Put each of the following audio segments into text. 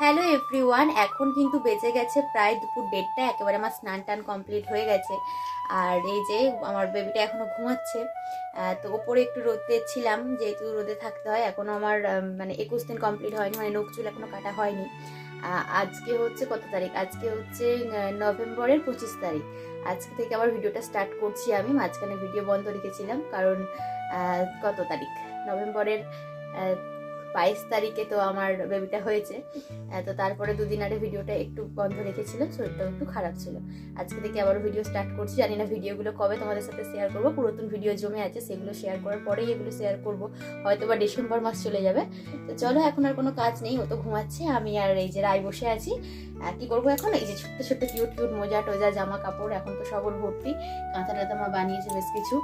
Hello everyone, এখন কিন্তু বেজে গেছে প্রায় দুপুর 1:30। একেবারে আমার স্নান টান কমপ্লিট হয়ে গেছে। আর এই যে আমার বেবিটা এখনো ঘুমাচ্ছে। তো ওপরে একটু রোদে ছিলাম, যেহেতু রোদে থাকতে হয়। এখনো আমার মানে 21 দিন কমপ্লিট হয়নি, মানে নখ চুল এখনো কাটা হয়নি। আজকে হচ্ছে কত তারিখ? আজকে হচ্ছে নভেম্বরের 25 তারিখ। আজকে থেকে আবার ভিডিওটা স্টার্ট করছি আমি। মাঝখানে ভিডিও বন্ধ রেখেছিলাম কারণ কত তারিখ, নভেম্বরের 22 তারিখে তো আমার বেবিটা হয়েছে। তো তারপরে দুদিন আগে ভিডিওটা একটু বন্ধ রেখেছিল, শরীরটাও একটু খারাপ ছিল। আজকে থেকে আবার ভিডিও স্টার্ট করছি। জানি না ভিডিওগুলো কবে তোমাদের সাথে শেয়ার করবো। পুরাতন ভিডিও জমে আছে, সেগুলো শেয়ার করার পরেই এগুলো শেয়ার করবো। হয়তো বা ডিসেম্বর মাস চলে যাবে। তো চলো, এখন আর কোনো কাজ নেই, ও তো ঘুমাচ্ছে, আমি আর এই যে রায় বসে আছি। কি করবো এখন? এই যে ছোট্ট ছোট্ট কিউট কিউট মোজা টোজা জামা কাপড়, এখন তো সবর ভর্তি। কাঁথা টাথা মা বানিয়েছে বেশ কিছু,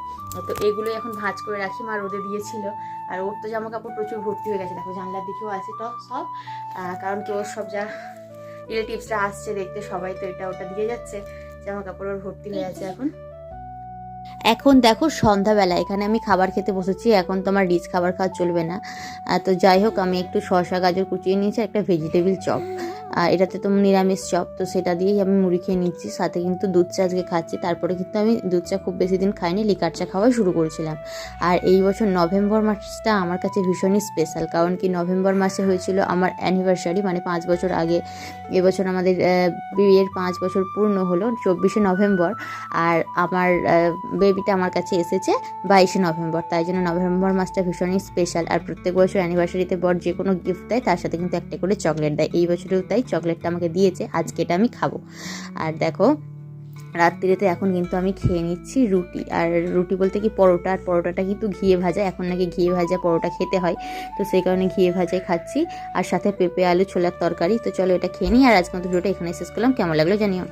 তো এগুলো এখন ভাঁজ করে রাখি। মা রোদে দিয়েছিল। আর ওর তো জামা কাপড় প্রচুর ভর্তি হয়ে গেছে, দেখো জানলার দিকেও আছে তো সব। কারণ কি ওর সব যা রিলেটিভসরা আসছে দেখতে, সবাই তো এটা ওটা দিয়ে যাচ্ছে, জামা কাপড় ওর ভর্তি হয়ে আছে এখন। এখন দেখো সন্ধ্যাবেলা, এখানে আমি খাবার খেতে বসেছি। এখন তো আমার রিচ খাবার খাওয়া চলবে না। তো যাই হোক, আমি একটু শসা গাজর কুচিয়ে নিয়েছি, একটা ভেজিটেবিল চপ। এটাতে তো নিরামিষ চপ, তো সেটা দিয়েই আমি মুড়ি খেয়ে নিচ্ছি। সাথে কিন্তু দুধ চা আজকে খাচ্ছি। তারপরে কিন্তু আমি দুধ চা খুব বেশি দিন খাইনি, লিকার চা খাওয়া শুরু করেছিলাম। আর এই বছর নভেম্বর মাসটা আমার কাছে ভীষণই স্পেশাল, কারণ কি নভেম্বর মাসে হয়েছিল আমার অ্যানিভার্সারি, মানে 5 বছর আগে। এবছর আমাদের বিয়ের 5 বছর পূর্ণ হলো 24শে নভেম্বর। আর আমার বেবিটা আমার কাছে এসেছে 22শে নভেম্বর। তাই জন্য নভেম্বর মাসটা ভীষণই স্পেশাল। আর প্রত্যেক বছর অ্যানিভার্সারিতে বর যে কোনো গিফট দেয়, তার সাথে কিন্তু একটা করে চকলেট দেয়। এই বছরেও তাই চকলেটটা আমাকে দিয়েছে। আজকে এটা আমি খাবো। আর দেখো রাত্রিতে এখন কিন্তু আমি খেয়ে নিচ্ছি রুটি। আর রুটি বলতে কি পরোটা। আর পরোটাটা কিন্তু ঘিয়ে ভাজা, এখন নাকি ঘিয়ে ভাজা পরোটা খেতে হয়, তো সেই কারণে ঘিয়ে ভাজাই খাচ্ছি। আর সাথে পেঁপে আলু ছোলার তরকারি। তো চলো এটা খেয়ে নিই। আর আজকে মতো ভিডিওটা এখানে শেষ করলাম। কেমন লাগলো জানিও।